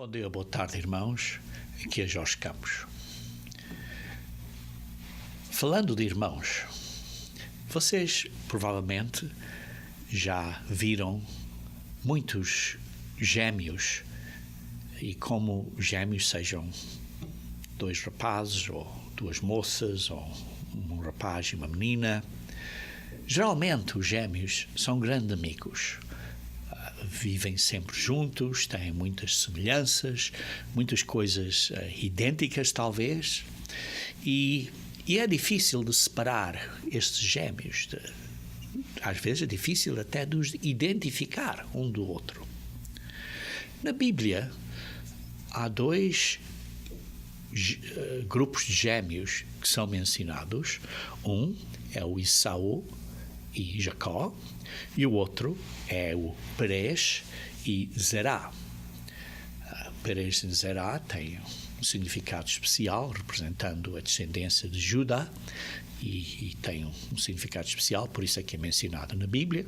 Bom dia, boa tarde, irmãos. Aqui é Jorge Campos. Falando de irmãos, vocês provavelmente já viram muitos gêmeos, e como gêmeos sejam dois rapazes ou duas moças ou um rapaz e uma menina. Geralmente os gêmeos são grandes amigos. Vivem sempre juntos, têm muitas semelhanças, muitas coisas idênticas talvez, e é difícil de separar estes gêmeos. Às vezes é difícil até de os identificar um do outro. Na Bíblia há dois grupos de gêmeos que são mencionados. Um é o Esaú e Jacó, e o outro é o Perez e Zerá. Perez e Zerá têm um significado especial, representando a descendência de Judá, e tem um significado especial, por isso é que é mencionado na Bíblia.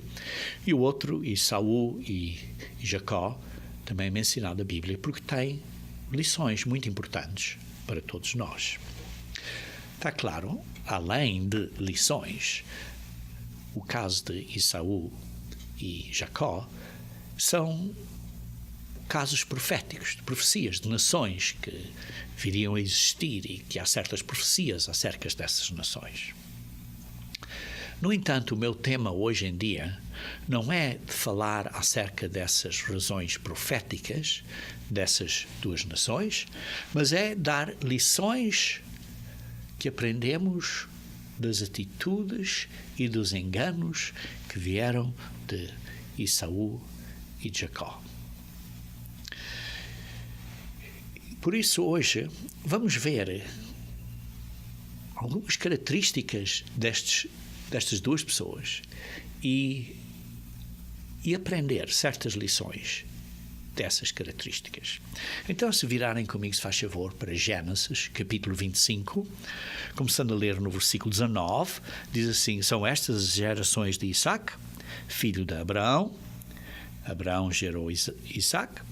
E o outro, Esaú e Jacó, também é mencionado na Bíblia, porque tem lições muito importantes para todos nós. Está claro, além de lições, o caso de Esaú e Jacó são casos proféticos, de profecias de nações que viriam a existir, e que há certas profecias acerca dessas nações. No entanto, o meu tema hoje em dia não é de falar acerca dessas razões proféticas dessas duas nações, mas é dar lições que aprendemos das atitudes e dos enganos que vieram de Esaú e de Jacó. Por isso, hoje, vamos ver algumas características destas duas pessoas e aprender certas lições dessas características. Então, se virarem comigo, se faz favor, para Gênesis, capítulo 25, começando a ler no versículo 19, diz assim: são estas as gerações de Isaque, filho de Abraão. Abraão gerou Isaque.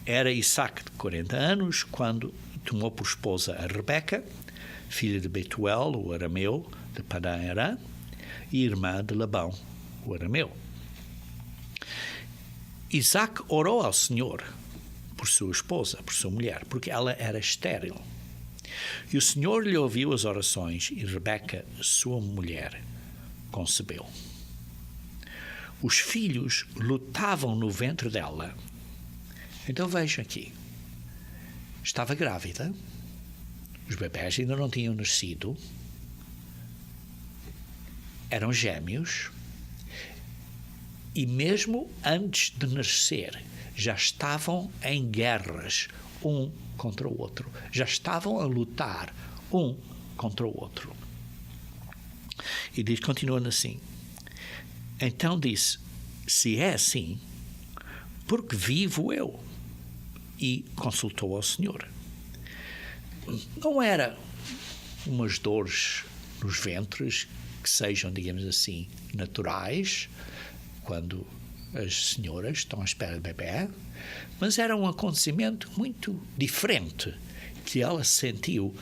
Era Isaque de 40 anos quando tomou por esposa a Rebeca, filha de Betuel, o arameu, de Padã-Arã, e irmã de Labão, o arameu. Isaque orou ao Senhor por sua esposa, por sua mulher, porque ela era estéril. E o Senhor lhe ouviu as orações, e Rebeca, sua mulher, concebeu. Os filhos lutavam no ventre dela. Então vejam aqui, estava grávida, os bebés ainda não tinham nascido, eram gêmeos, e mesmo antes de nascer já estavam em guerras um contra o outro, já estavam a lutar um contra o outro. E diz, continuando assim, então disse, se é assim, porque vivo eu? E consultou ao Senhor. Não era umas dores nos ventres que sejam, digamos assim, naturais, quando as senhoras estão à espera de bebê, mas era um acontecimento muito diferente, que ela sentiu,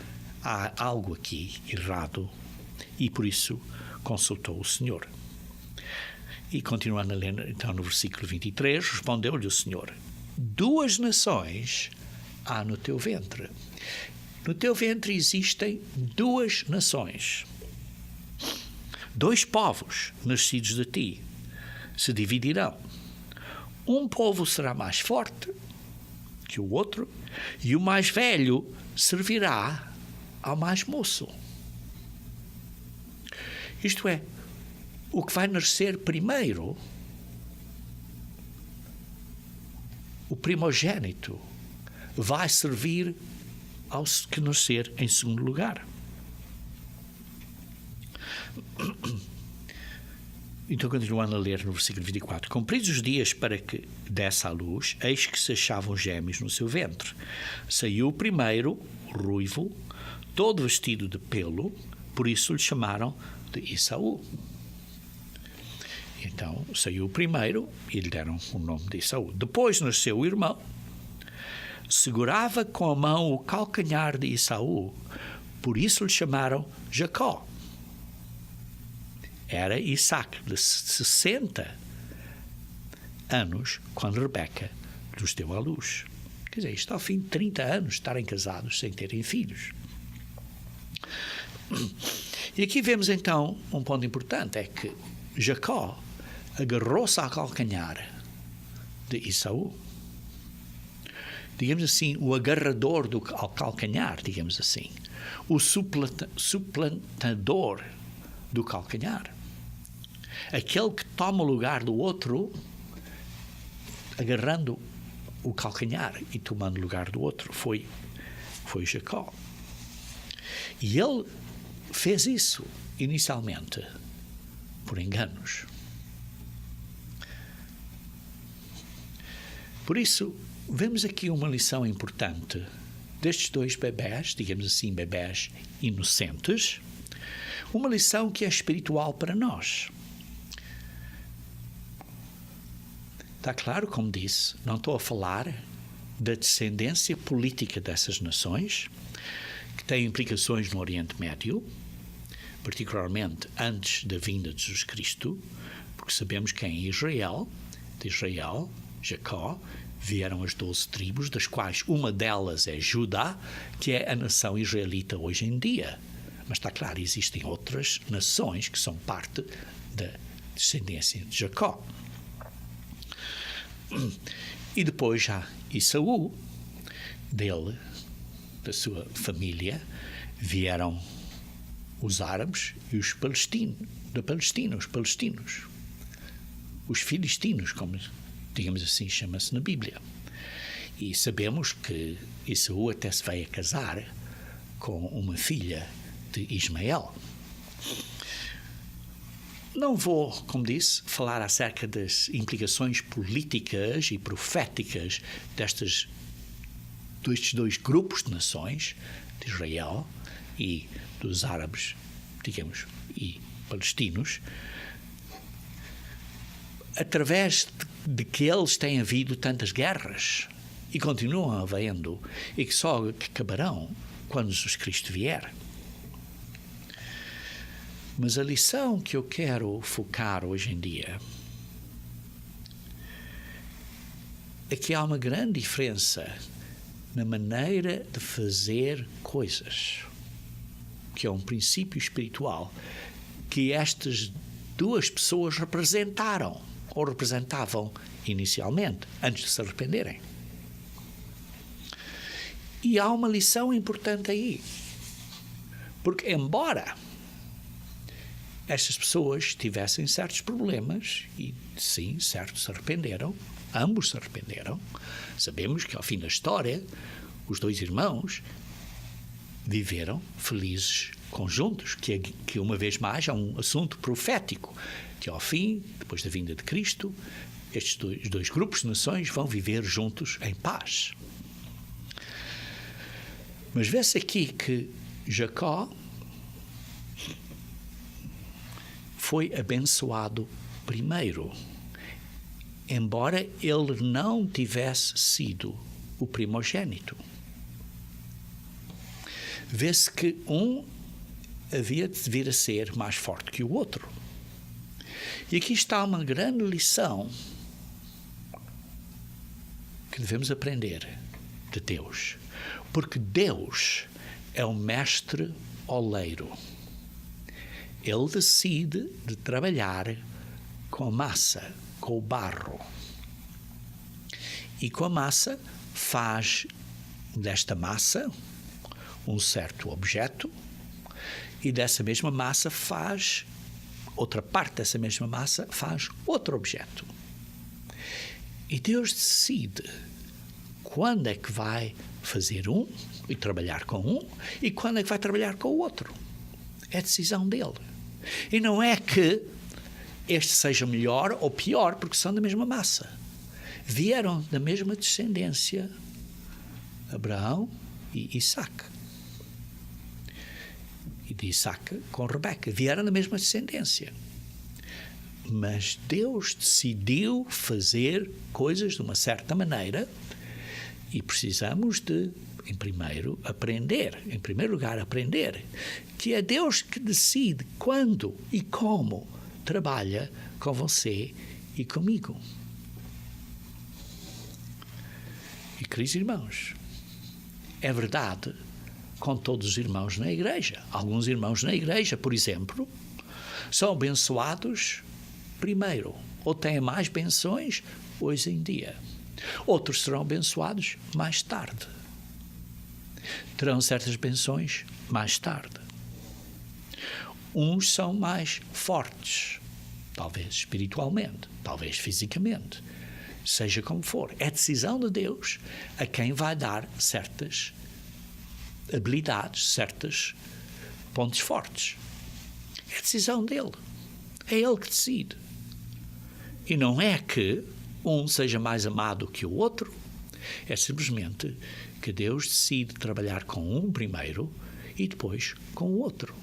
há algo aqui errado, e por isso consultou o Senhor. E continuando a ler, então, no versículo 23, respondeu-lhe o Senhor, 2 nações há no teu ventre. No teu ventre existem 2 nações. 2 povos nascidos de ti se dividirão. Um povo será mais forte que o outro, e o mais velho servirá ao mais moço. Isto é, o que vai nascer primeiro, o primogênito, vai servir aos que nascer em segundo lugar. Então, continuando a ler no versículo 24, cumpridos os dias para que desse à luz, eis que se achavam gêmeos no seu ventre. Saiu o primeiro, ruivo, todo vestido de pelo, por isso lhe chamaram de Esaú. Então saiu o primeiro e lhe deram o nome de Esaú. Depois nasceu o irmão, segurava com a mão o calcanhar de Esaú, por isso lhe chamaram Jacó. Era Isaac, de 60 anos, quando Rebeca lhes deu à luz. Quer dizer, isto ao fim de 30 anos de estarem casados sem terem filhos. E aqui vemos então um ponto importante, é que Jacó agarrou-se ao calcanhar de Esaú. Digamos assim, o agarrador ao calcanhar, digamos assim. O suplantador do calcanhar. Aquele que toma o lugar do outro, agarrando o calcanhar e tomando o lugar do outro, foi Jacó. E ele fez isso, inicialmente, por enganos. Por isso, vemos aqui uma lição importante destes dois bebés, digamos assim, bebés inocentes, uma lição que é espiritual para nós. Está claro, como disse, não estou a falar da descendência política dessas nações, que tem implicações no Oriente Médio, particularmente antes da vinda de Jesus Cristo, porque sabemos que em Israel, de Israel, Jacó, vieram as 12 tribos, das quais uma delas é Judá, que é a nação israelita hoje em dia. Mas está claro, existem outras nações que são parte da descendência de Jacó. E depois já Esaú, dele, da sua família, vieram os árabes e os palestinos, da Palestina, os palestinos, os filistinos, como digamos assim chama-se na Bíblia. E sabemos que Esaú até se veio a casar com uma filha de Ismael. Não vou, como disse, falar acerca das implicações políticas e proféticas destes dois grupos de nações, de Israel e dos árabes, digamos, e palestinos, através de que eles têm havido tantas guerras e continuam havendo e que só acabarão quando Jesus Cristo vier. Mas a lição que eu quero focar hoje em dia é que há uma grande diferença na maneira de fazer coisas, que é um princípio espiritual que estas duas pessoas representaram ou representavam inicialmente, antes de se arrependerem. E há uma lição importante aí, porque embora estas pessoas tivessem certos problemas, e sim, certo, se arrependeram, ambos se arrependeram, sabemos que ao fim da história os dois irmãos viveram felizes conjuntos, que uma vez mais é um assunto profético, que ao fim, depois da vinda de Cristo, estes dois grupos de nações vão viver juntos em paz. Mas vê-se aqui que Jacó foi abençoado primeiro, embora ele não tivesse sido o primogênito. Vê-se que um havia de vir a ser mais forte que o outro. E aqui está uma grande lição que devemos aprender de Deus. Porque Deus é o mestre oleiro. Ele decide de trabalhar com a massa, com o barro. E com a massa faz desta massa um certo objeto, e dessa mesma massa faz, outra parte dessa mesma massa faz outro objeto. E Deus decide quando é que vai fazer um e trabalhar com um e quando é que vai trabalhar com o outro. É decisão dele. E não é que este seja melhor ou pior porque são da mesma massa. Vieram da mesma descendência, Abraão e Isaac. E de Isaac com Rebeca. Vieram da mesma descendência. Mas Deus decidiu fazer coisas de uma certa maneira E precisamos de, em primeiro lugar, aprender que é Deus que decide quando e como trabalha com você e comigo. E, queridos irmãos, é verdade com todos os irmãos na igreja. Alguns irmãos na igreja, por exemplo, são abençoados primeiro, ou têm mais benções hoje em dia. Outros serão abençoados mais tarde. Terão certas benções mais tarde. Uns são mais fortes, talvez espiritualmente, talvez fisicamente, seja como for. É decisão de Deus a quem vai dar certas habilidades, certos pontos fortes. É decisão dele. É ele que decide. E não é que um seja mais amado que o outro. É simplesmente que Deus decide trabalhar com um primeiro e depois com o outro.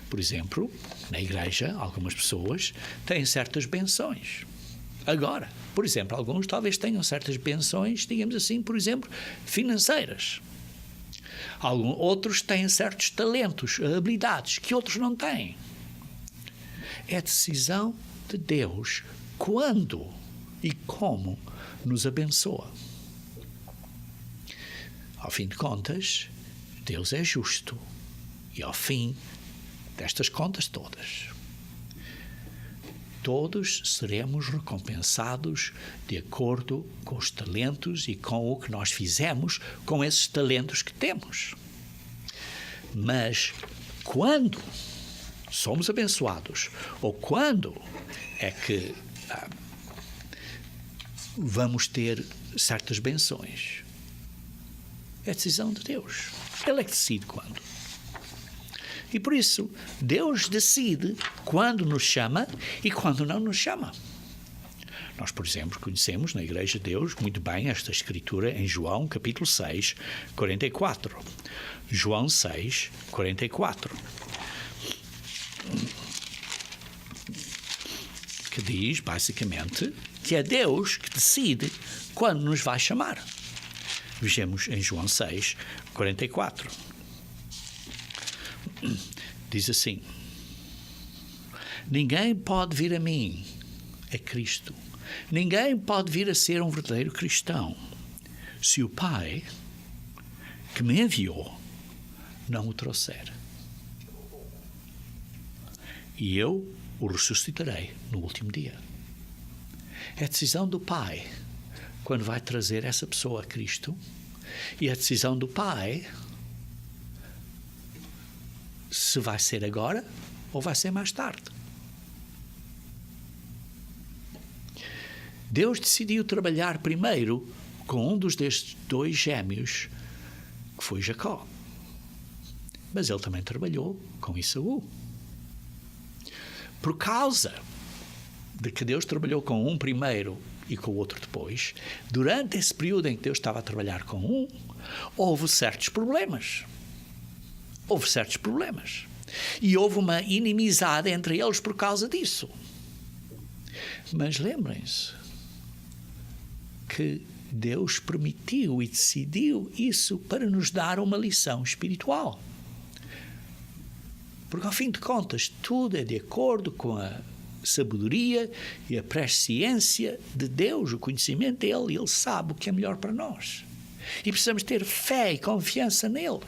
Por exemplo, na igreja, algumas pessoas têm certas benções. Agora, por exemplo, alguns talvez tenham certas benções, digamos assim, por exemplo, financeiras. Outros têm certos talentos, habilidades, que outros não têm. É decisão de Deus quando e como nos abençoa. Ao fim de contas, Deus é justo. E ao fim destas contas todas, todos seremos recompensados de acordo com os talentos e com o que nós fizemos com esses talentos que temos. Mas quando somos abençoados, ou quando é que vamos ter certas benções, é decisão de Deus. Ele é que decide quando. E por isso, Deus decide quando nos chama e quando não nos chama. Nós, por exemplo, conhecemos na Igreja de Deus muito bem esta escritura em João, capítulo 6, 44. João 6, 44. Que diz, basicamente, que é Deus que decide quando nos vai chamar. Vejamos em João 6, 44. Diz assim: ninguém pode vir a mim, é Cristo. Ninguém pode vir a ser um verdadeiro cristão se o Pai que me enviou não o trouxer. E eu o ressuscitarei no último dia. É a decisão do Pai quando vai trazer essa pessoa a Cristo, e a decisão do Pai se vai ser agora ou vai ser mais tarde. Deus decidiu trabalhar primeiro com um destes dois gêmeos, que foi Jacó. Mas ele também trabalhou com Esaú. Por causa de que Deus trabalhou com um primeiro e com o outro depois, durante esse período em que Deus estava a trabalhar com um, houve certos problemas. E houve uma inimizade entre eles por causa disso. Mas lembrem-se que Deus permitiu e decidiu isso para nos dar uma lição espiritual. Porque, ao fim de contas, tudo é de acordo com a sabedoria e a presciência de Deus, o conhecimento dele. Ele sabe o que é melhor para nós. E precisamos ter fé e confiança nele.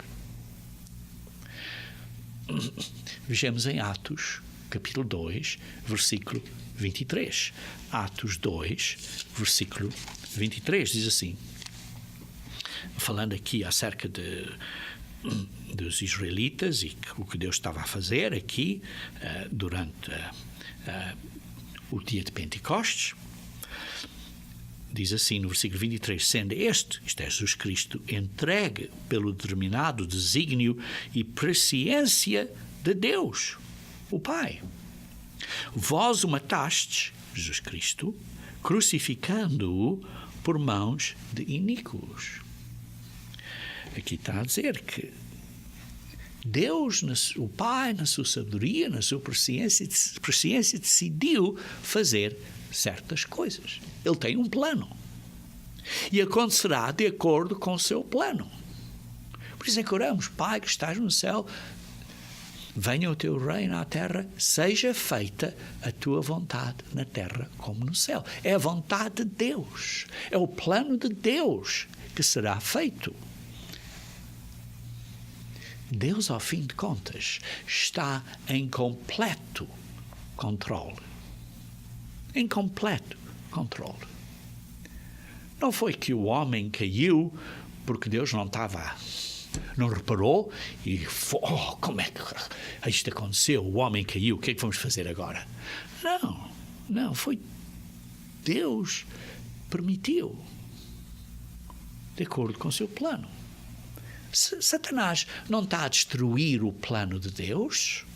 Vejamos em Atos, capítulo 2, versículo 23. Atos 2, versículo 23, diz assim, falando aqui acerca dos israelitas e o que Deus estava a fazer aqui durante o dia de Pentecostes. Diz assim no versículo 23, sendo isto é Jesus Cristo, entregue pelo determinado desígnio e presciência de Deus, o Pai. Vós o matastes, Jesus Cristo, crucificando-o por mãos de iníquos. Aqui está a dizer que Deus, o Pai, na sua sabedoria, na sua presciência, decidiu fazer certas coisas. Ele tem um plano. E acontecerá de acordo com o seu plano. Por isso é que oramos: Pai que estás no céu, venha o teu reino à terra, seja feita a tua vontade na terra como no céu. É a vontade de Deus, é o plano de Deus que será feito. Deus, ao fim de contas, está em completo controle. Em completo controle. Não foi que o homem caiu porque Deus não estava, não reparou e como é que isto aconteceu? O homem caiu, o que é que vamos fazer agora? Não, foi Deus permitiu, de acordo com o seu plano. Satanás não está a destruir o plano de Deus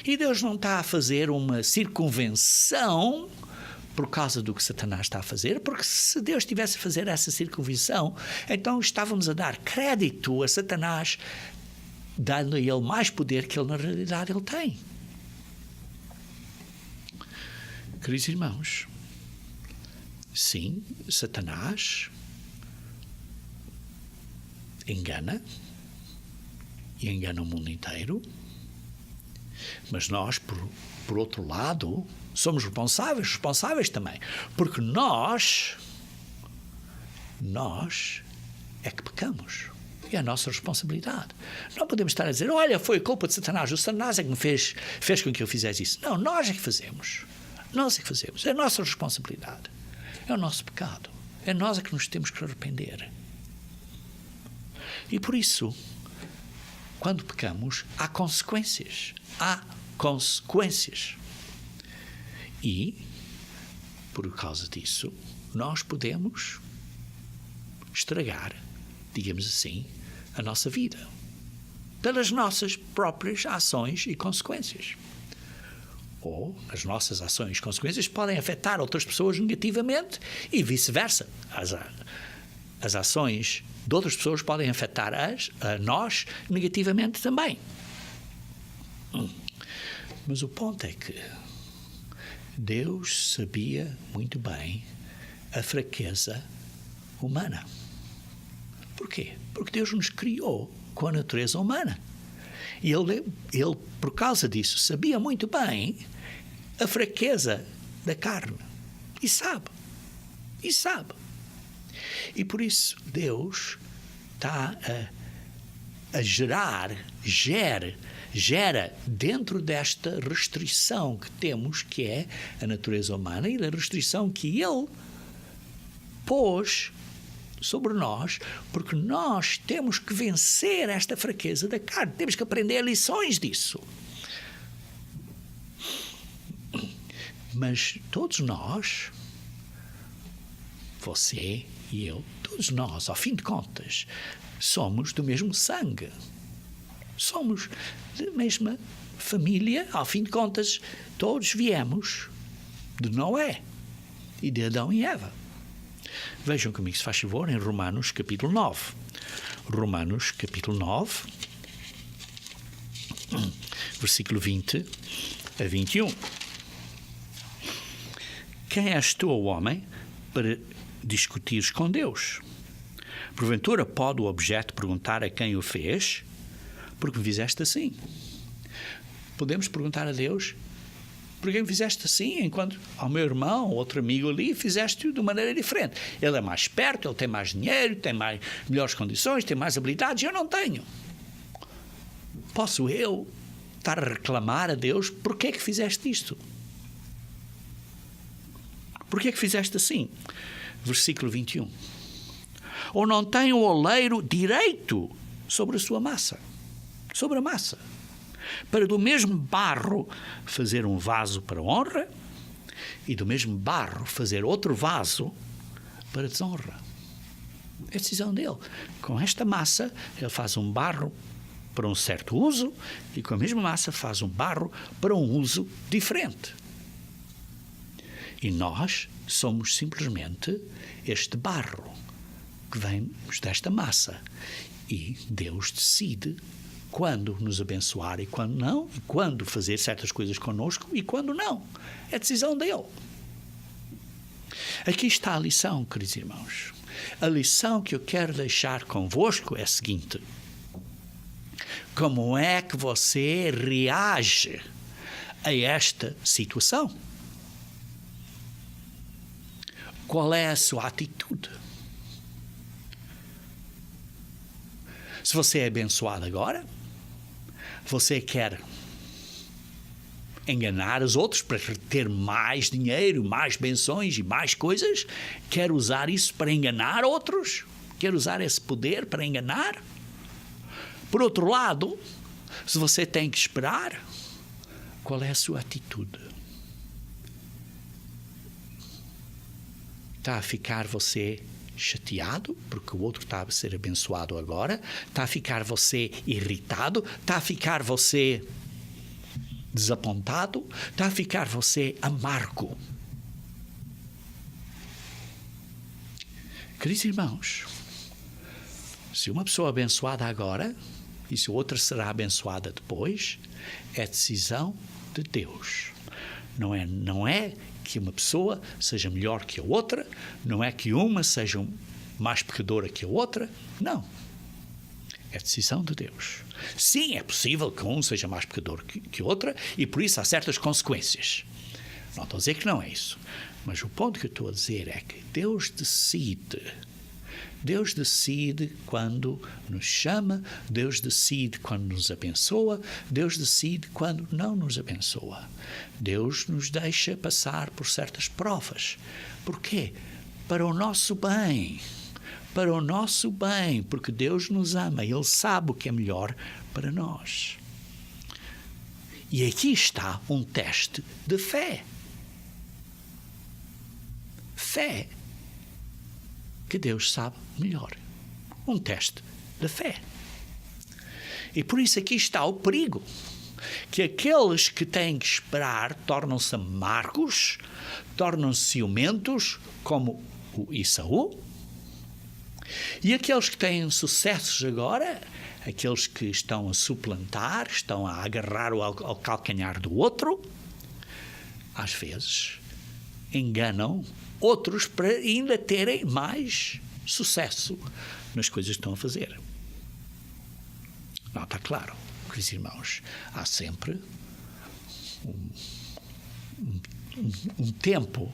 e Deus não está a fazer uma circunvenção por causa do que Satanás está a fazer, porque se Deus estivesse a fazer essa circunvenção, então estávamos a dar crédito a Satanás, dando a ele mais poder que ele na realidade ele tem. Queridos irmãos, sim, Satanás engana, e engana o mundo inteiro, mas nós, por outro lado, somos responsáveis também, porque nós é que pecamos. É a nossa responsabilidade. Não podemos estar a dizer: olha, foi a culpa de Satanás, o Satanás é que me fez com que eu fizesse isso. Não, nós é que fazemos. Nós é que fazemos. É a nossa responsabilidade. É o nosso pecado. É nós é que nos temos que arrepender. E por isso, quando pecamos, há consequências. Há consequências. E, por causa disso, nós podemos estragar, digamos assim, a nossa vida. Pelas nossas próprias ações e consequências. Ou as nossas ações e consequências podem afetar outras pessoas negativamente e vice-versa. As ações de outras pessoas podem afetar a nós negativamente também. Mas o ponto é que Deus sabia muito bem a fraqueza humana. Porquê? Porque Deus nos criou com a natureza humana. E ele, por causa disso, sabia muito bem a fraqueza da carne. E sabe. E por isso Deus está a gera dentro desta restrição que temos, que é a natureza humana, e da restrição que Ele pôs sobre nós, porque nós temos que vencer esta fraqueza da carne, temos que aprender lições disso. Mas todos nós, você e eu, todos nós, ao fim de contas, somos do mesmo sangue. Somos da mesma família, ao fim de contas, todos viemos de Noé e de Adão e Eva. Vejam comigo, se faz favor, em Romanos capítulo 9. Romanos capítulo 9, versículo 20 a 21. Quem és tu, ó homem, para discutires com Deus? Porventura pode o objeto perguntar a quem o fez: porque me fizeste assim? Podemos perguntar a Deus: porque me fizeste assim, enquanto ao meu irmão, outro amigo ali, fizeste-o de maneira diferente? Ele é mais esperto, ele tem mais dinheiro, tem melhores condições, tem mais habilidades, eu não tenho. Posso eu estar a reclamar a Deus: porque é que fizeste isto? Porque é que fizeste assim? Versículo 21. Ou não tem o oleiro direito sobre a sua massa? Sobre a massa. Para do mesmo barro fazer um vaso para honra e do mesmo barro fazer outro vaso para desonra. É a decisão dele. Com esta massa, ele faz um barro para um certo uso e com a mesma massa faz um barro para um uso diferente. E nós somos simplesmente este barro que vem desta massa. E Deus decide quando nos abençoar e quando não, e quando fazer certas coisas connosco e quando não. É a decisão dele. Aqui está a lição, queridos irmãos. A lição que eu quero deixar convosco é a seguinte: como é que você reage a esta situação? Qual é a sua atitude? Se você é abençoado agora, você quer enganar os outros para ter mais dinheiro, mais benções e mais coisas? Quer usar isso para enganar outros? Quer usar esse poder para enganar? Por outro lado, se você tem que esperar, qual é a sua atitude? Está a ficar você chateado porque o outro está a ser abençoado agora? Está a ficar você irritado? Está a ficar você desapontado? Está a ficar você amargo? Queridos irmãos, se uma pessoa é abençoada agora e se outra será abençoada depois, é decisão de Deus. Não é que uma pessoa seja melhor que a outra, não é que uma seja mais pecadora que a outra, não. É decisão de Deus. Sim, é possível que um seja mais pecador que outra e por isso há certas consequências. Não estou a dizer que não é isso. Mas o ponto que eu estou a dizer é que Deus decide. Deus decide quando nos chama, Deus decide quando nos abençoa, Deus decide quando não nos abençoa. Deus nos deixa passar por certas provas. Por quê? Para o nosso bem. Para o nosso bem, porque Deus nos ama, Ele sabe o que é melhor para nós. E aqui está um teste de fé. Fé que Deus sabe melhor. Um teste de fé. E por isso aqui está o perigo. Que aqueles que têm que esperar tornam-se amargos, tornam-se ciumentos, como o Esaú. E aqueles que têm sucessos agora, aqueles que estão a suplantar, estão a agarrar ao calcanhar do outro, às vezes enganam outros para ainda terem mais sucesso nas coisas que estão a fazer. Não, está claro, queridos irmãos, há sempre um tempo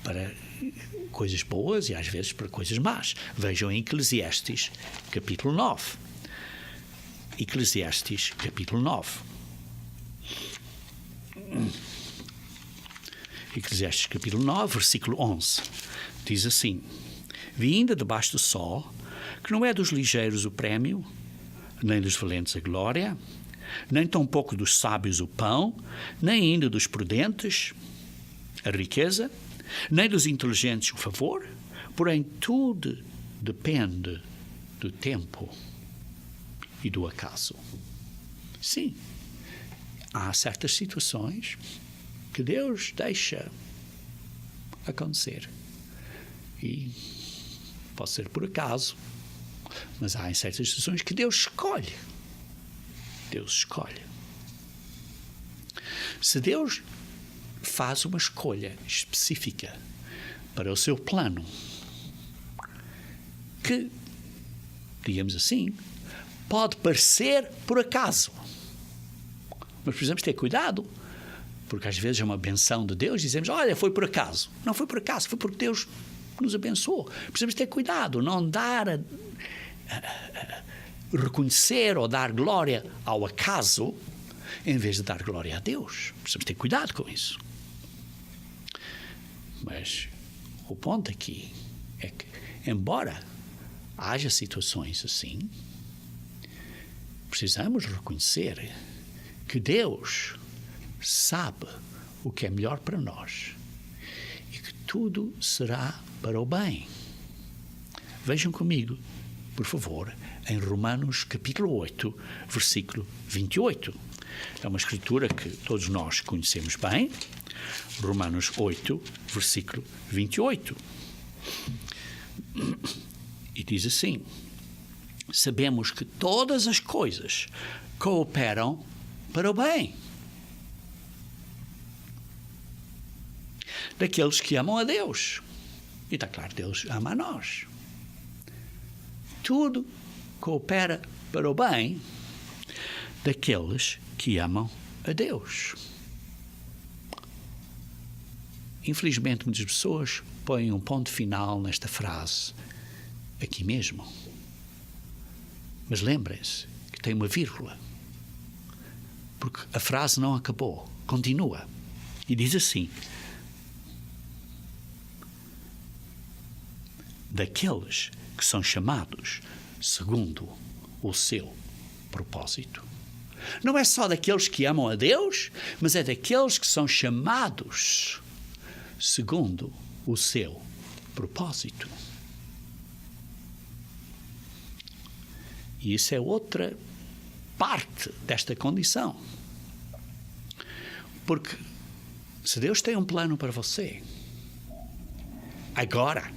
para coisas boas e às vezes para coisas más. Vejam em Eclesiastes, capítulo 9. Eclesiastes, capítulo 9. Eclesiastes capítulo 9, versículo 11, diz assim: Vi ainda debaixo do sol, que não é dos ligeiros o prémio, nem dos valentes a glória, nem tampouco dos sábios o pão, nem ainda dos prudentes a riqueza, nem dos inteligentes o favor, porém tudo depende do tempo e do acaso. Sim, há certas situações que Deus deixa acontecer. E pode ser por acaso, mas há em certas situações que Deus escolhe. Deus escolhe. Se Deus faz uma escolha específica para o seu plano, que, digamos assim, pode parecer por acaso, mas precisamos ter cuidado, porque às vezes é uma benção de Deus, dizemos, olha, foi por acaso. Não foi por acaso, foi porque Deus nos abençoou. Precisamos ter cuidado, não dar reconhecer ou dar glória ao acaso em vez de dar glória a Deus. Precisamos ter cuidado com isso. Mas o ponto aqui é que, embora haja situações assim, precisamos reconhecer que Deus sabe o que é melhor para nós e que tudo será para o bem. Vejam comigo, por favor, em Romanos capítulo 8, versículo 28. É uma escritura que todos nós conhecemos bem. Romanos 8, versículo 28. E diz assim: sabemos que todas as coisas cooperam para o bem daqueles que amam a Deus. E está claro, Deus ama a nós. Tudo coopera para o bem daqueles que amam a Deus. Infelizmente, muitas pessoas põem um ponto final nesta frase aqui mesmo. Mas lembrem-se que tem uma vírgula. Porque a frase não acabou. Continua. E diz assim: daqueles que são chamados segundo o seu propósito. Não é só daqueles que amam a Deus, mas é daqueles que são chamados segundo o seu propósito. E isso é outra parte desta condição. Porque se Deus tem um plano para você, agora,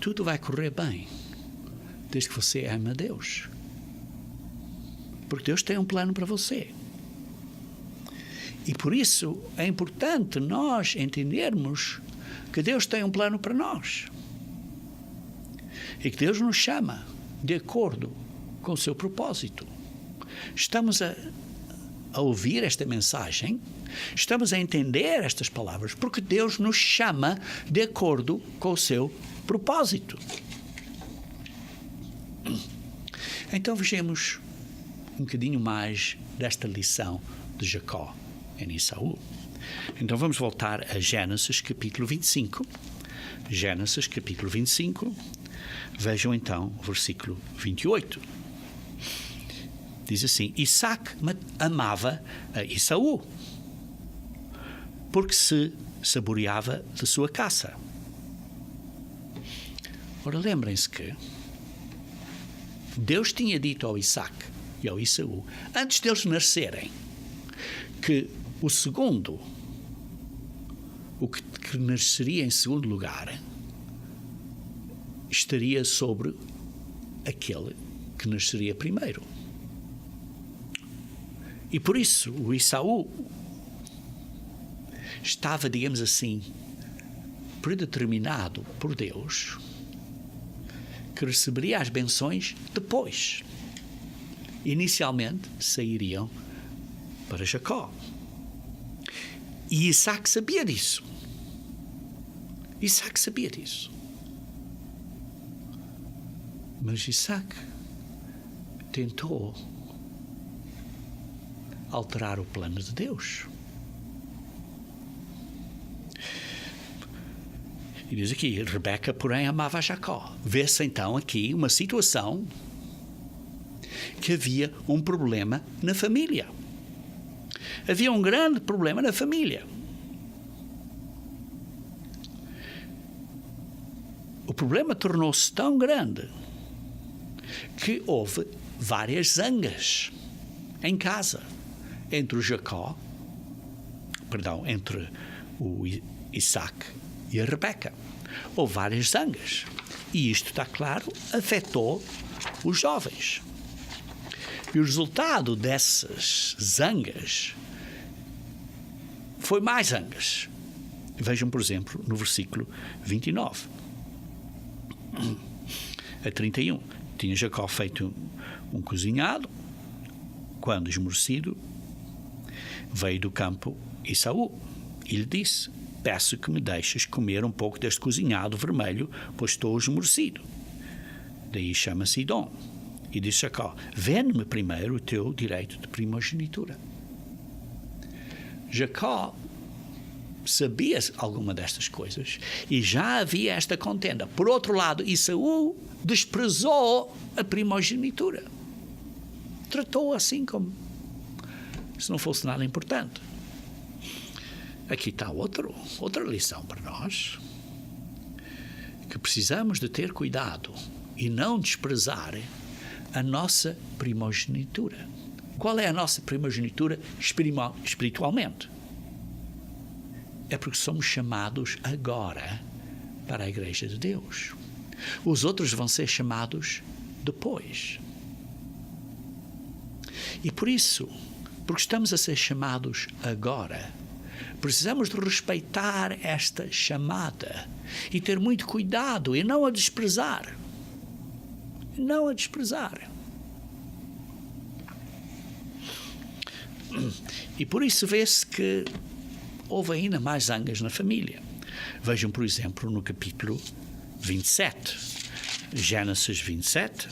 tudo vai correr bem, desde que você ama a Deus. Porque Deus tem um plano para você. E por isso é importante nós entendermos que Deus tem um plano para nós. E que Deus nos chama de acordo com o seu propósito. Estamos a ouvir esta mensagem, estamos a entender estas palavras, porque Deus nos chama de acordo com o seu propósito. Então vejamos um bocadinho mais desta lição de Jacó em Esaú. Então vamos voltar a Gênesis capítulo 25. Gênesis capítulo 25. Vejam então o versículo 28. Diz assim: Isaac amava a Esaú, porque se saboreava de sua caça. Ora, lembrem-se que Deus tinha dito ao Isaac e ao Esaú, antes deles nascerem, que o segundo, o que nasceria em segundo lugar, estaria sobre aquele que nasceria primeiro. E por isso o Esaú estava, digamos assim, predeterminado por Deus que receberia as bênçãos depois. Inicialmente sairiam para Jacó. E Isaac sabia disso. Isaac sabia disso. Mas Isaac tentou alterar o plano de Deus. E diz aqui, Rebeca, porém, amava Jacó. Vê-se então aqui uma situação que havia um problema na família. Havia um grande problema na família. O problema tornou-se tão grande que houve várias zangas em casa entre entre o Isaac e a Rebeca. Houve várias zangas. E isto, está claro, afetou os jovens. E o resultado dessas zangas foi mais zangas. Vejam, por exemplo, no versículo 29 a 31. Tinha Jacó feito um cozinhado, quando esmorecido, veio do campo Esaú e lhe disse: peço que me deixes comer um pouco deste cozinhado vermelho, pois estou esmorecido. Daí chama-se Edom. E disse Jacó: vende-me primeiro o teu direito de primogenitura. Jacó sabia alguma destas coisas e já havia esta contenda. Por outro lado, Esaú desprezou a primogenitura. Tratou assim como se não fosse nada importante. Aqui está outra lição para nós, que precisamos de ter cuidado e não desprezar a nossa primogenitura. Qual é a nossa primogenitura espiritualmente? É porque somos chamados agora para a Igreja de Deus. Os outros vão ser chamados depois. E por isso, porque estamos a ser chamados agora, precisamos de respeitar esta chamada e ter muito cuidado e não a desprezar. Não a desprezar. E por isso vê-se que houve ainda mais zangas na família. Vejam, por exemplo, no capítulo 27, Gênesis 27,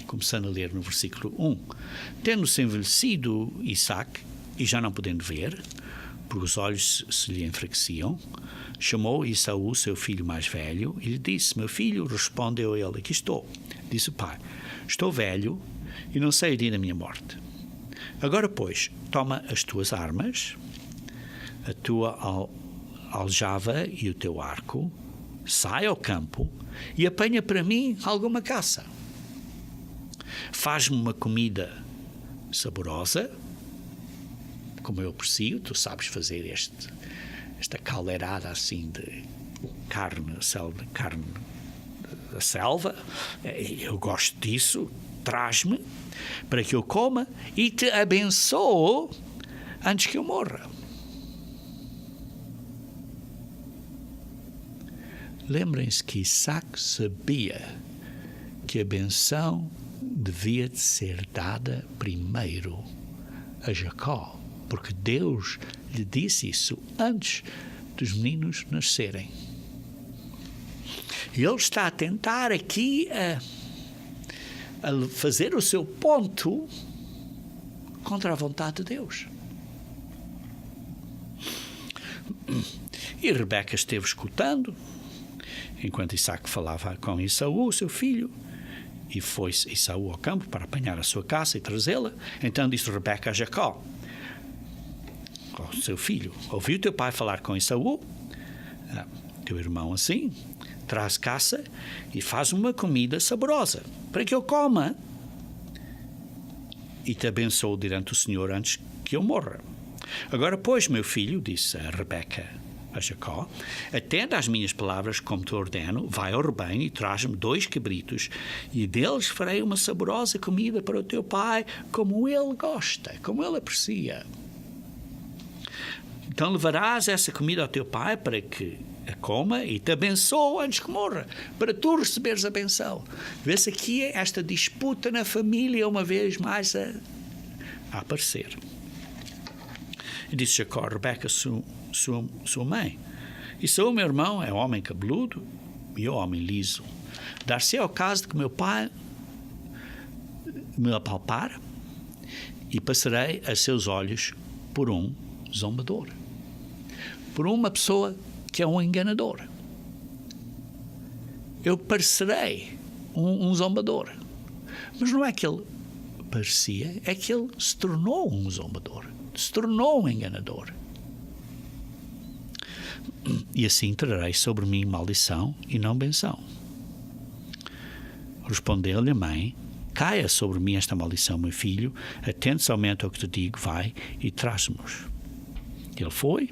começando a ler no versículo 1. Tendo-se envelhecido Isaque, e já não podendo ver, porque os olhos se lhe enfraqueciam, chamou Esaú, seu filho mais velho, e lhe disse: meu filho, respondeu ele: aqui estou. Disse o pai: estou velho e não sei o dia da minha morte. Agora, pois, toma as tuas armas, a tua aljava e o teu arco, sai ao campo e apanha para mim alguma caça. Faz-me uma comida saborosa, como eu aprecio. Tu sabes fazer esta caldeirada assim de carne da selva. Eu gosto disso. Traz-me para que eu coma e te abençoo antes que eu morra. Lembrem-se que Isaque sabia que a benção devia de ser dada primeiro a Jacó, porque Deus lhe disse isso antes dos meninos nascerem. E ele está a tentar aqui a fazer o seu ponto contra a vontade de Deus. E Rebeca esteve escutando enquanto Isaque falava com Esaú, seu filho, e foi Esaú ao campo para apanhar a sua caça e trazê-la. Então disse Rebeca a Jacó, seu filho: ouviu teu pai falar com Esaú, teu irmão, assim? Traz caça e faz uma comida saborosa para que eu coma e te abençoo diante do Senhor antes que eu morra. Agora, pois, meu filho, disse a Rebeca a Jacó, atenda às minhas palavras como te ordeno, vai ao rebanho e traz-me 2 cabritos e deles farei uma saborosa comida para o teu pai, como ele gosta, como ele aprecia. Então levarás essa comida ao teu pai para que a coma e te abençoe antes que morra, para tu receberes a benção. Vê-se aqui esta disputa na família uma vez mais a aparecer. E disse Jacó a Rebeca, sua mãe: Esaú, meu irmão, é homem cabeludo e eu homem liso. Dar-se ao caso de que meu pai me apalpar e passarei a seus olhos por um zombador, por uma pessoa que é um enganador. Eu parecerei um zombador. Mas não é que ele parecia, é que ele se tornou um zombador, se tornou um enganador. E assim trarei sobre mim maldição e não benção. Respondeu-lhe a mãe: caia sobre mim esta maldição, meu filho, atende somente ao que te digo, vai e traz-nos. Ele foi,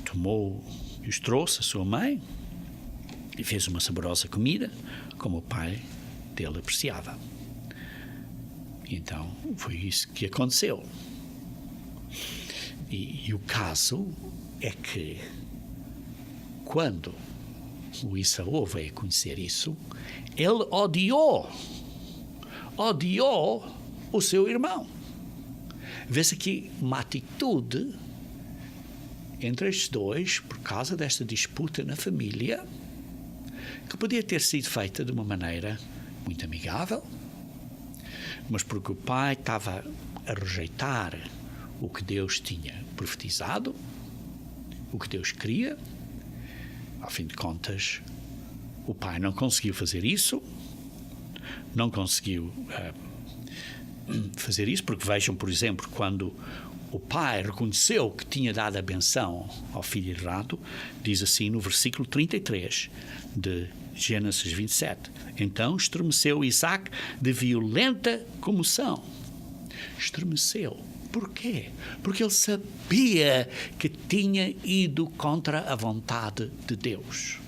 tomou e os trouxe a sua mãe e fez uma saborosa comida, como o pai dele apreciava. E então foi isso que aconteceu. E o caso é que quando o Esaú veio conhecer isso, ele odiou o seu irmão. Vê-se aqui uma atitude entre estes dois, por causa desta disputa na família, que podia ter sido feita de uma maneira muito amigável, mas porque o pai estava a rejeitar o que Deus tinha profetizado, o que Deus queria. Ao fim de contas, o pai não conseguiu fazer isso, porque vejam, por exemplo, quando o pai reconheceu que tinha dado a benção ao filho errado, diz assim no versículo 33 de Gênesis 27. Então estremeceu Isaque de violenta comoção. Estremeceu. Porquê? Porque ele sabia que tinha ido contra a vontade de Deus.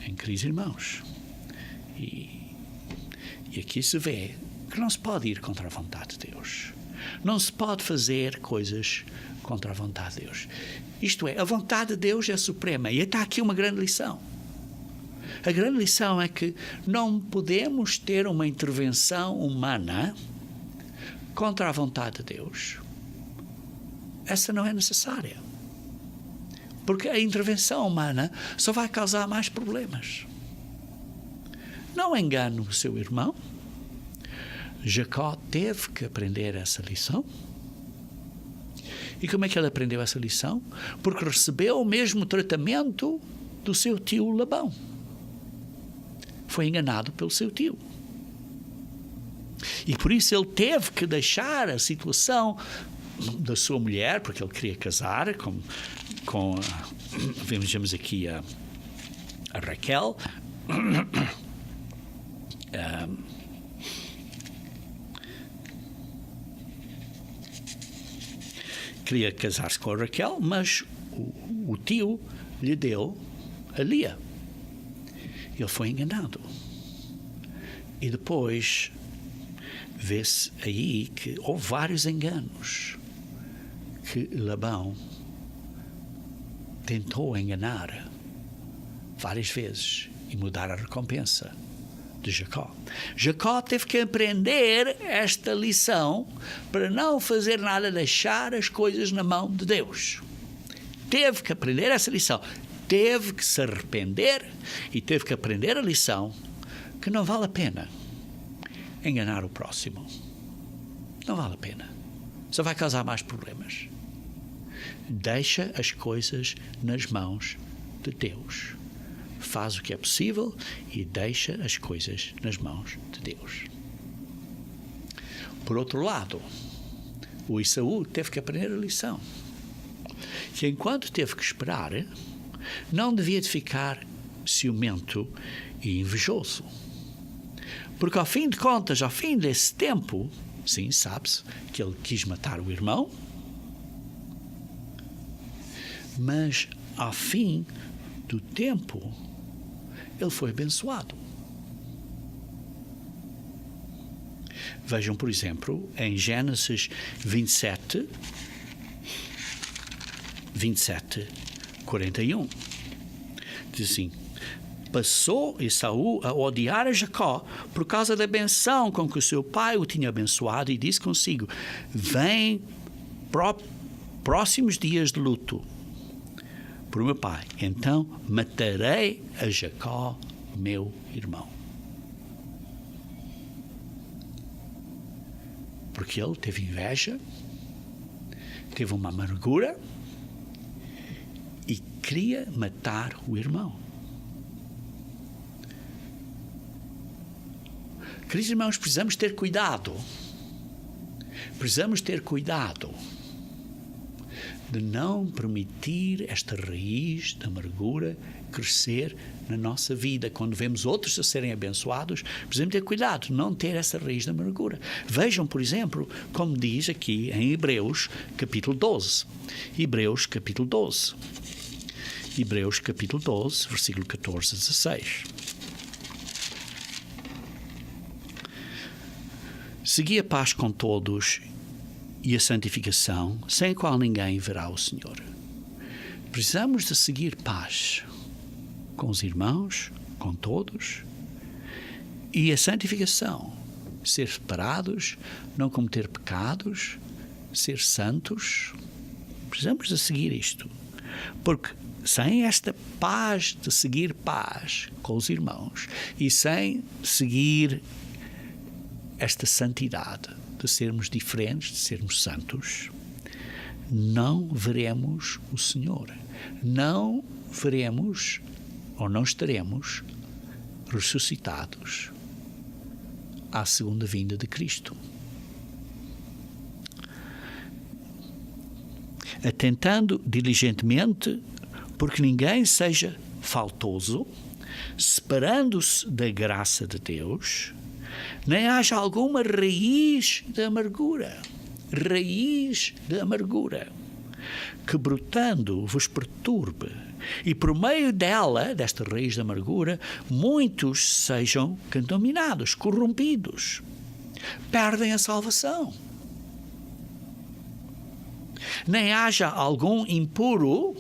Em queridos irmãos, e aqui se vê que não se pode ir contra a vontade de Deus. Não se pode fazer coisas contra a vontade de Deus. Isto é, a vontade de Deus é suprema. E está aqui uma grande lição. A grande lição é que não podemos ter uma intervenção humana contra a vontade de Deus. Essa não é necessária. Porque a intervenção humana só vai causar mais problemas. Não engane o seu irmão. Jacó teve que aprender essa lição. E como é que ele aprendeu essa lição? Porque recebeu o mesmo tratamento do seu tio Labão. Foi enganado pelo seu tio. E por isso ele teve que deixar a situação da sua mulher, porque ele queria casar com vemos aqui a Raquel. Queria casar-se com a Raquel, mas o tio lhe deu a Lia. Ele foi enganado. E depois vê-se aí que houve vários enganos que Labão tentou enganar várias vezes e mudar a recompensa de Jacó. Jacó teve que aprender esta lição para não fazer nada, deixar as coisas na mão de Deus. Teve que aprender essa lição. Teve que se arrepender e teve que aprender a lição que não vale a pena enganar o próximo. Não vale a pena. Só vai causar mais problemas. Deixa as coisas nas mãos de Deus. Faz o que é possível e deixa as coisas nas mãos de Deus. Por outro lado, o Esaú teve que aprender a lição. Que enquanto teve que esperar, não devia de ficar ciumento e invejoso. Porque ao fim de contas, ao fim desse tempo, sim, sabe-se que ele quis matar o irmão, mas ao fim do tempo, ele foi abençoado. Vejam, por exemplo, em Gênesis 27, 41. Diz assim: passou Esaú a odiar a Jacó por causa da benção com que o seu pai o tinha abençoado e disse consigo: vem próximos dias de luto por meu pai, então matarei a Jacó, meu irmão. Porque ele teve inveja, teve uma amargura e queria matar o irmão. Queridos irmãos, precisamos ter cuidado. Precisamos ter cuidado de não permitir esta raiz de amargura crescer na nossa vida. Quando vemos outros a serem abençoados, precisamos ter cuidado de não ter essa raiz de amargura. Vejam, por exemplo, como diz aqui em Hebreus, capítulo 12. Hebreus, capítulo 12. Hebreus, capítulo 12, versículo 14 a 16. Segui a paz com todos e a santificação, sem a qual ninguém verá o Senhor. Precisamos de seguir paz com os irmãos, com todos, e a santificação, ser separados, não cometer pecados, ser santos. Precisamos de seguir isto, porque sem esta paz, de seguir paz com os irmãos, e sem seguir esta santidade, de sermos diferentes, de sermos santos, não veremos o Senhor. Não veremos ou não estaremos ressuscitados à segunda vinda de Cristo. Atentando diligentemente, porque ninguém seja faltoso, separando-se da graça de Deus, nem haja alguma raiz de amargura, que brotando vos perturbe, e por meio dela, desta raiz de amargura, muitos sejam contaminados, corrompidos, perdem a salvação. Nem haja algum impuro,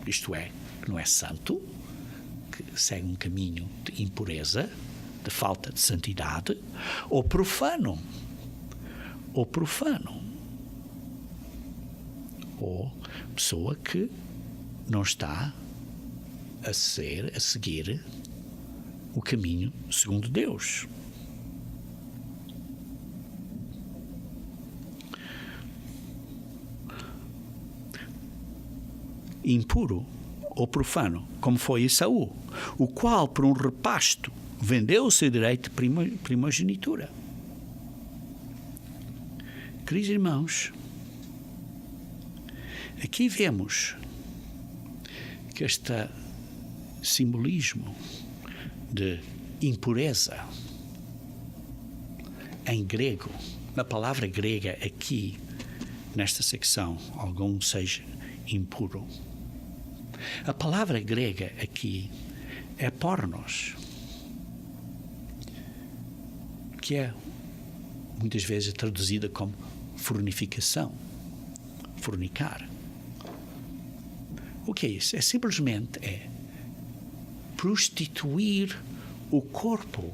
isto é, que não é santo, que segue um caminho de impureza, de falta de santidade, ou profano, ou pessoa que não está a seguir o caminho segundo Deus. Impuro ou profano, como foi Esaú, o qual por um repasto vendeu o seu direito de primogenitura. Queridos irmãos, aqui vemos que este simbolismo de impureza em grego, na palavra grega aqui, nesta secção, algum seja impuro. A palavra grega aqui é pornos, que é muitas vezes traduzida como fornicação, fornicar. O que é isso? É simplesmente prostituir o corpo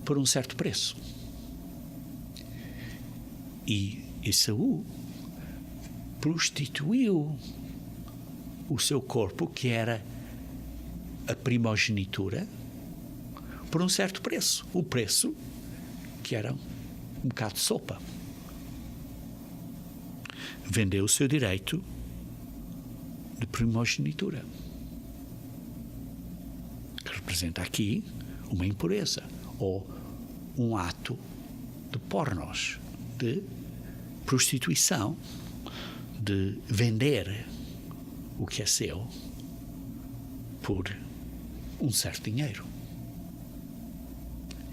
por um certo preço. E Esaú prostituiu o seu corpo, que era a primogenitura, por um certo preço. O preço que era um bocado de sopa. Vendeu o seu direito de primogenitura, que representa aqui uma impureza ou um ato de pornos, de prostituição, de vender o que é seu por um certo dinheiro.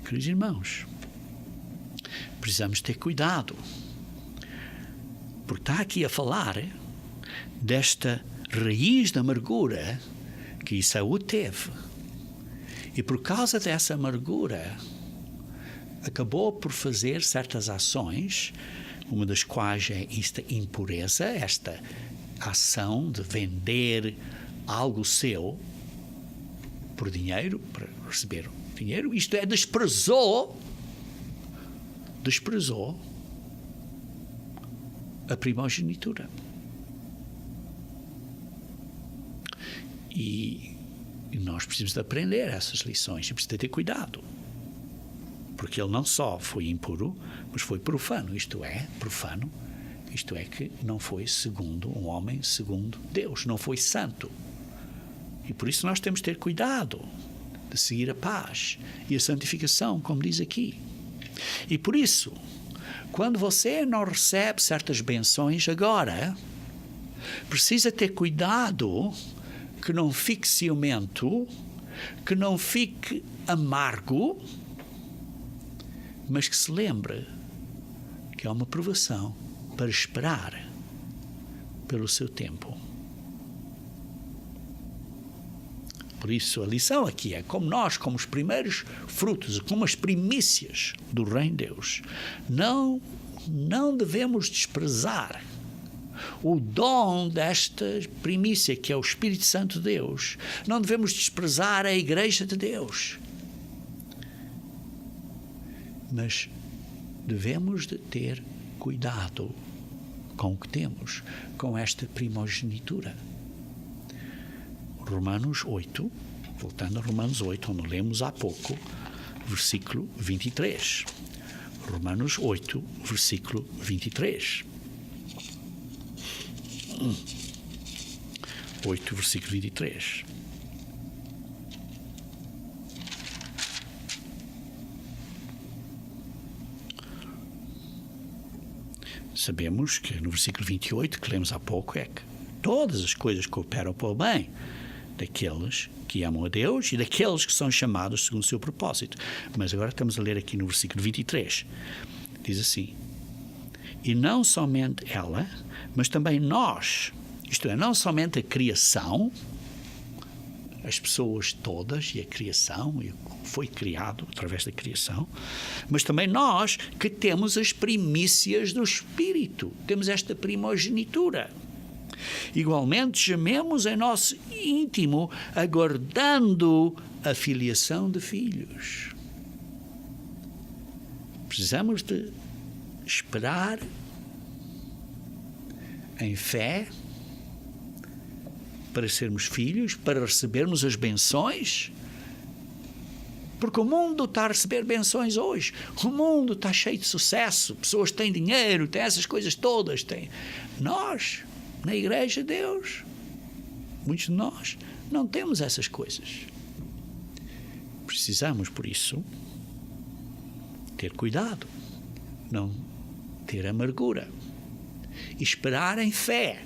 Queridos irmãos, precisamos ter cuidado, porque está aqui a falar desta raiz de amargura que Esaú teve, e por causa dessa amargura acabou por fazer certas ações, uma das quais é esta impureza, esta ação de vender algo seu por dinheiro, para receber dinheiro, isto é, desprezou a primogenitura. E nós precisamos de aprender essas lições e precisamos de ter cuidado, porque ele não só foi impuro, mas foi profano, isto é que não foi segundo um homem, segundo Deus, não foi santo. E por isso nós temos de ter cuidado de seguir a paz e a santificação, como diz aqui. E por isso, quando você não recebe certas benções agora, precisa ter cuidado que não fique ciumento, que não fique amargo, mas que se lembre que há uma provação para esperar pelo seu tempo. Por isso, a lição aqui é como nós, como os primeiros frutos, como as primícias do Reino de Deus, não devemos desprezar o dom desta primícia, que é o Espírito Santo de Deus. Não devemos desprezar a Igreja de Deus. Mas devemos de ter cuidado com o que temos, com esta primogenitura. Romanos 8, voltando a Romanos 8, onde lemos há pouco, versículo 23. Romanos 8, versículo 23. 8, versículo 23. Sabemos que no versículo 28, que lemos há pouco, é que todas as coisas cooperam para o bem daqueles que amam a Deus e daqueles que são chamados segundo o seu propósito. Mas agora estamos a ler aqui no versículo 23. Diz assim: e não somente ela, mas também nós, isto é, não somente a criação, as pessoas todas e a criação, e foi criado através da criação, mas também nós que temos as primícias do Espírito, temos esta primogenitura. Igualmente, gememos em nosso íntimo, aguardando a filiação de filhos. Precisamos de esperar em fé para sermos filhos, para recebermos as benções, porque o mundo está a receber benções hoje. O mundo está cheio de sucesso, pessoas têm dinheiro, têm essas coisas todas. Nós, na Igreja de Deus, muitos de nós não temos essas coisas. Precisamos, por isso, ter cuidado, não ter amargura, e esperar em fé.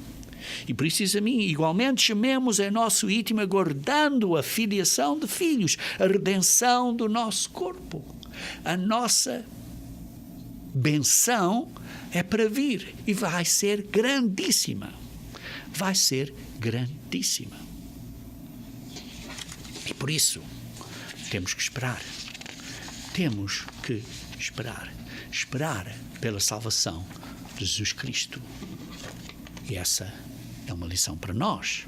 E por isso diz a mim, igualmente chamemos em nosso íntimo, aguardando a filiação de filhos, a redenção do nosso corpo. A nossa benção é para vir e vai ser grandíssima. Vai ser grandíssima. E por isso temos que esperar. Temos que esperar. Esperar pela salvação de Jesus Cristo. E essa é uma lição para nós.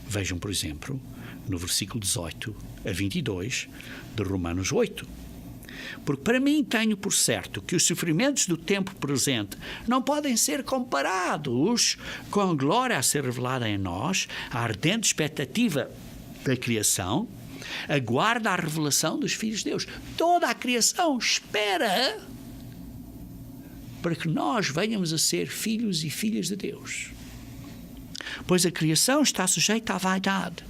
Vejam, por exemplo, no versículo 18 a 22 de Romanos 8. Porque para mim tenho por certo que os sofrimentos do tempo presente não podem ser comparados com a glória a ser revelada em nós, a ardente expectativa da criação, aguarda a revelação dos filhos de Deus. Toda a criação espera para que nós venhamos a ser filhos e filhas de Deus. Pois a criação está sujeita à vaidade,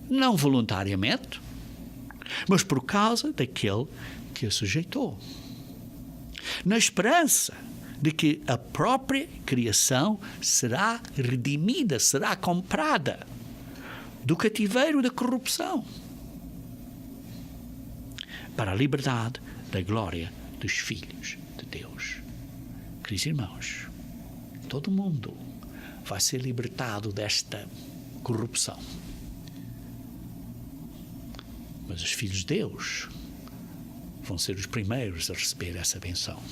não voluntariamente, mas por causa daquele que a sujeitou, na esperança de que a própria criação será redimida, será comprada do cativeiro da corrupção para a liberdade da glória dos filhos de Deus. Queridos irmãos, todo mundo vai ser libertado desta corrupção. Mas os filhos de Deus vão ser os primeiros a receber essa benção.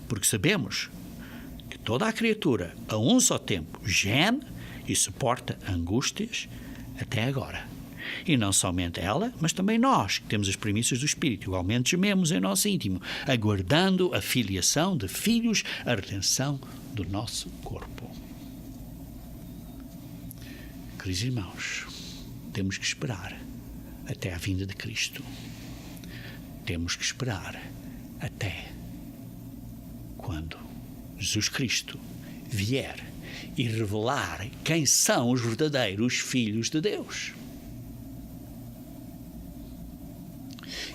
Porque sabemos que toda a criatura, a um só tempo, geme e suporta angústias até agora. E não somente ela, mas também nós, que temos as primícias do Espírito, igualmente gememos em nosso íntimo, aguardando a filiação de filhos, a redenção do nosso corpo. Queridos irmãos, temos que esperar até a vinda de Cristo. Temos que esperar até quando Jesus Cristo vier e revelar quem são os verdadeiros filhos de Deus.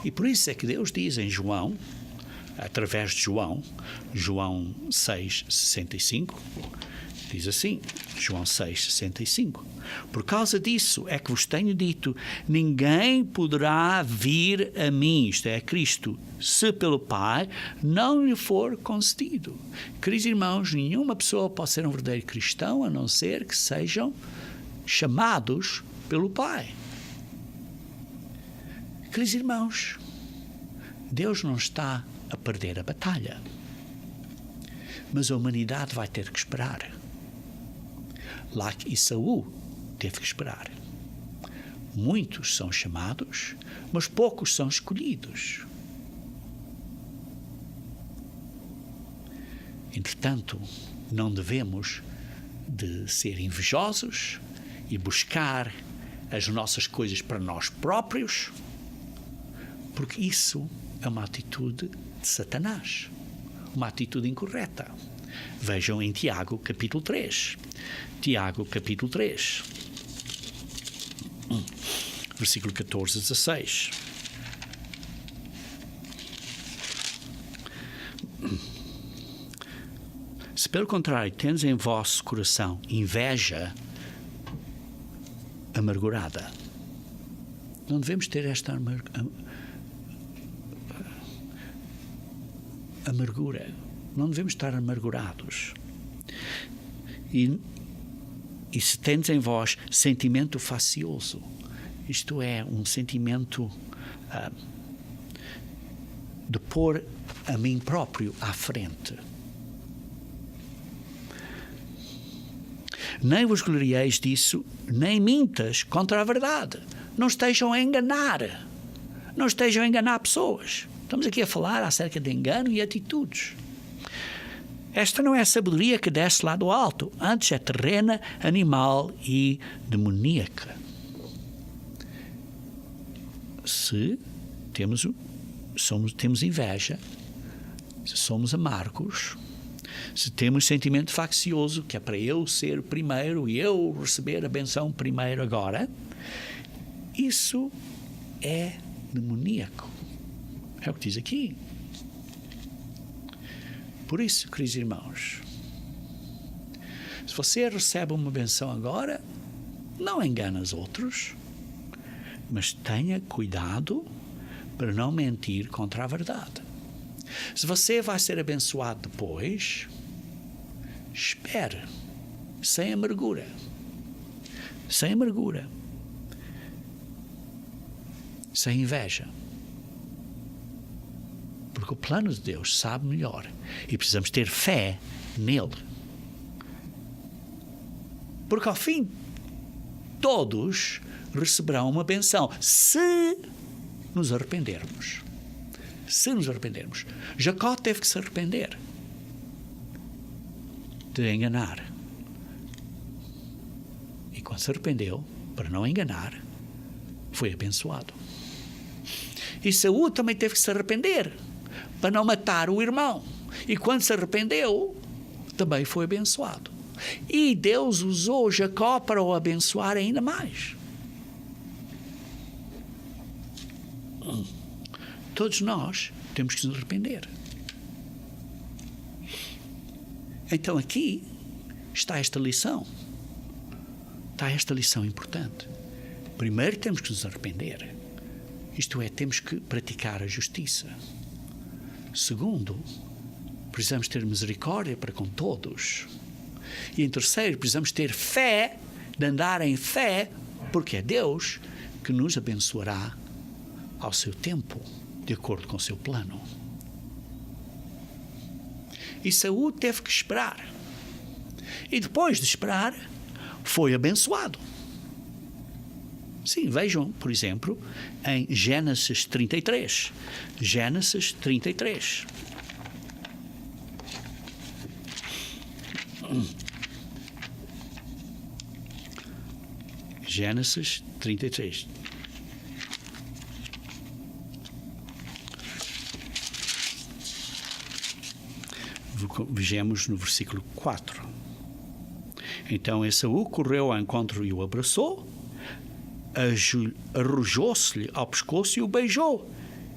E por isso é que Deus diz em João, através de João 6,65, diz assim, João 6,65, por causa disso é que vos tenho dito, ninguém poderá vir a mim, isto é, a Cristo, se pelo Pai não lhe for concedido. Queridos irmãos, nenhuma pessoa pode ser um verdadeiro cristão a não ser que sejam chamados pelo Pai. Queridos irmãos, Deus não está a perder a batalha, mas a humanidade vai ter que esperar. Lá que Esaú teve que esperar. Muitos são chamados, mas poucos são escolhidos. Entretanto, não devemos de ser invejosos e buscar as nossas coisas para nós próprios, porque isso é uma atitude de Satanás, uma atitude incorreta. Vejam em Tiago, capítulo 3. Tiago, capítulo 3. Versículo 14 a 16. Se pelo contrário tendes em vosso coração inveja amargurada, não devemos ter esta amargura. Não devemos estar amargurados. E E se tendes em vós sentimento facioso, isto é, um sentimento de pôr a mim próprio à frente. Nem vos glorieis disso, nem mintas contra a verdade. Não estejam a enganar. Não estejam a enganar pessoas. Estamos aqui a falar acerca de engano e atitudes. Esta não é a sabedoria que desce lá do alto, antes é terrena, animal e demoníaca. Se temos inveja, se somos amargos, se temos sentimento faccioso, que é para eu ser primeiro e eu receber a benção primeiro agora, isso é demoníaco. É o que diz aqui. Por isso, queridos irmãos, se você recebe uma benção agora, não engane os outros, mas tenha cuidado para não mentir contra a verdade. Se você vai ser abençoado depois, espere, sem amargura. Sem amargura. Sem inveja. Porque o plano de Deus sabe melhor. E precisamos ter fé nele. Porque ao fim, todos receberão uma benção, se nos arrependermos. Se nos arrependermos. Jacó teve que se arrepender de enganar. E quando se arrependeu, para não enganar, foi abençoado. E Saul também teve que se arrepender para não matar o irmão. E quando se arrependeu, também foi abençoado. E Deus usou Jacó para o abençoar ainda mais. Todos nós temos que nos arrepender. Então aqui está esta lição. Está esta lição importante. Primeiro temos que nos arrepender. Isto é, temos que praticar a justiça. Segundo, precisamos ter misericórdia para com todos. E em terceiro, precisamos ter fé, de andar em fé, porque é Deus que nos abençoará ao seu tempo, de acordo com o seu plano. E Saul teve que esperar. E depois de esperar, foi abençoado. Sim, vejam, por exemplo, em Gênesis 33. Gênesis 33. Gênesis 33. Vejamos no versículo 4. Então Esaú correu ao encontro e o abraçou, arrojou-se-lhe ao pescoço e o beijou,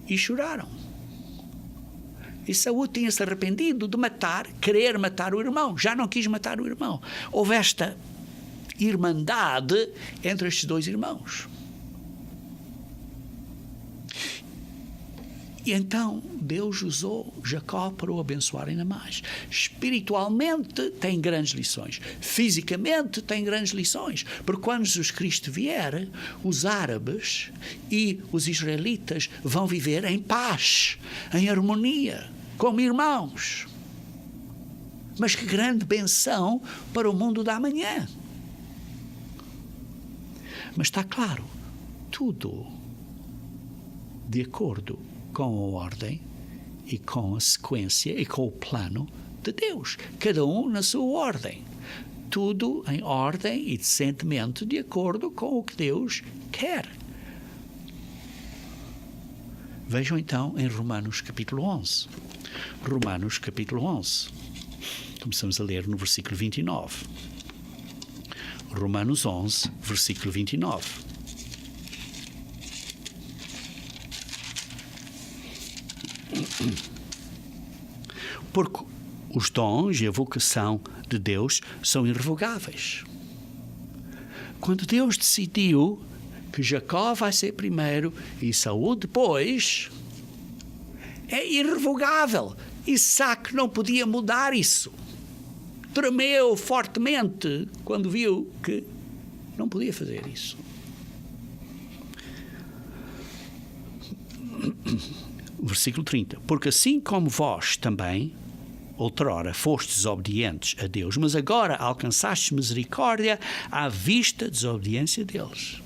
e choraram. Esaú tinha-se arrependido de querer matar o irmão, já não quis matar o irmão. Houve esta irmandade entre estes dois irmãos. E então Deus usou Jacó para o abençoar ainda mais. Espiritualmente tem grandes lições. Fisicamente tem grandes lições. Porque quando Jesus Cristo vier, os árabes e os israelitas vão viver em paz, em harmonia, como irmãos. Mas que grande benção para o mundo da amanhã. Mas está claro, tudo de acordo com a ordem e com a sequência e com o plano de Deus. Cada um na sua ordem. Tudo em ordem e decentemente de acordo com o que Deus quer. Vejam então em Romanos capítulo 11. Romanos capítulo 11. Começamos a ler no versículo 29. Romanos 11, versículo 29. Porque os dons e a vocação de Deus são irrevogáveis. Quando Deus decidiu que Jacó vai ser primeiro e Saul depois, é irrevogável. Isaac não podia mudar isso. tremeu fortemente quando viu que não podia fazer isso. Versículo 30. Porque assim como vós também, outrora, fostes desobedientes a Deus, mas agora alcançastes misericórdia à vista da desobediência deles.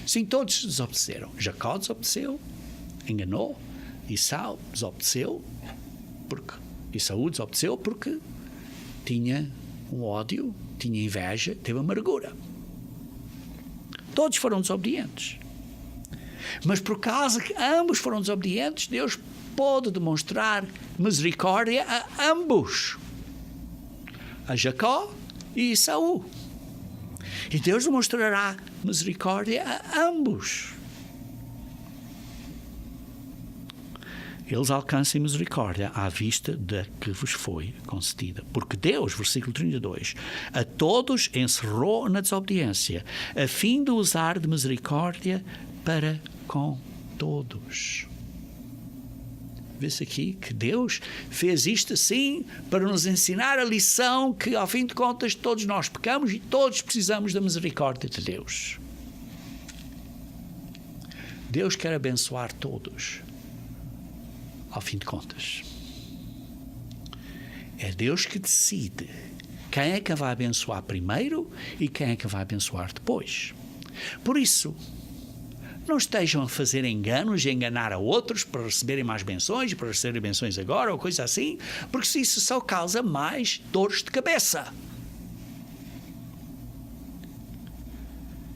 Sim, todos desobedeceram. Jacó desobedeceu, enganou. Esaú desobedeceu porque tinha um ódio, tinha inveja, teve amargura. Todos foram desobedientes. Mas por causa que ambos foram desobedientes, Deus pôde demonstrar misericórdia a ambos, a Jacó e Esaú. E Deus demonstrará misericórdia a ambos. Eles alcancem misericórdia à vista da que vos foi concedida. Porque Deus, versículo 32, a todos encerrou na desobediência, a fim de usar de misericórdia para com todos. Vê-se aqui que Deus fez isto assim para nos ensinar a lição que, ao fim de contas, todos nós pecamos e todos precisamos da misericórdia de Deus. Deus quer abençoar todos, ao fim de contas. É Deus que decide quem é que vai abençoar primeiro e quem é que vai abençoar depois. Por isso, não estejam a fazer enganos e enganar a outros para receberem mais benções, para receberem benções agora ou coisa assim, porque isso só causa mais dores de cabeça.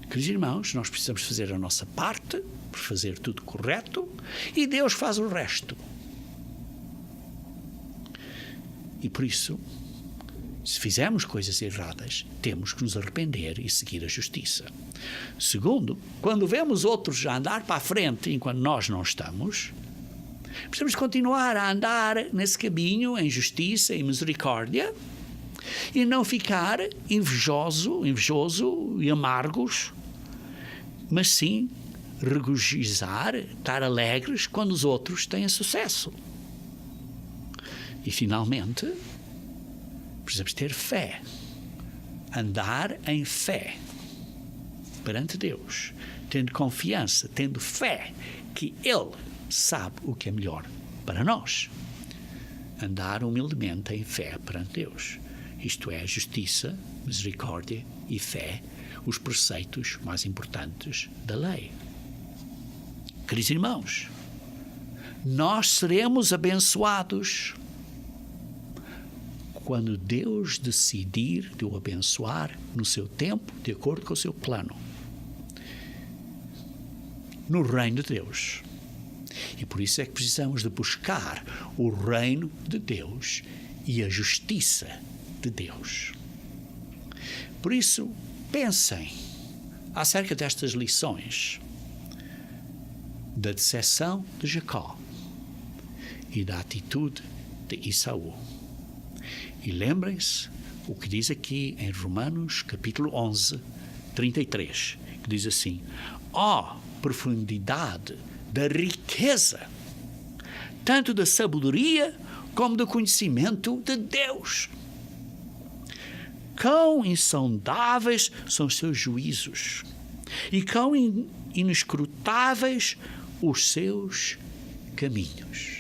Queridos irmãos, nós precisamos fazer a nossa parte, por fazer tudo correto, e Deus faz o resto. E por isso, se fizermos coisas erradas, temos que nos arrepender e seguir a justiça. Segundo, quando vemos outros a andar para a frente enquanto nós não estamos, precisamos continuar a andar nesse caminho em justiça e misericórdia e não ficar invejoso e amargos, mas sim regozijar, estar alegres quando os outros têm sucesso. E finalmente, precisamos ter fé, andar em fé perante Deus, tendo confiança, tendo fé que Ele sabe o que é melhor para nós. Andar humildemente em fé perante Deus. Isto é, justiça, misericórdia e fé, os preceitos mais importantes da lei. Queridos irmãos, nós seremos abençoados quando Deus decidir de o abençoar no seu tempo, de acordo com o seu plano, no reino de Deus. E por isso é que precisamos de buscar o reino de Deus e a justiça de Deus. Por isso, pensem acerca destas lições da decepção de Jacó e da atitude de Esaú. E lembrem-se o que diz aqui em Romanos, capítulo 11, 33, que diz assim: ó profundidade da riqueza, tanto da sabedoria como do conhecimento de Deus. Quão insondáveis são os seus juízos e quão inescrutáveis os seus caminhos.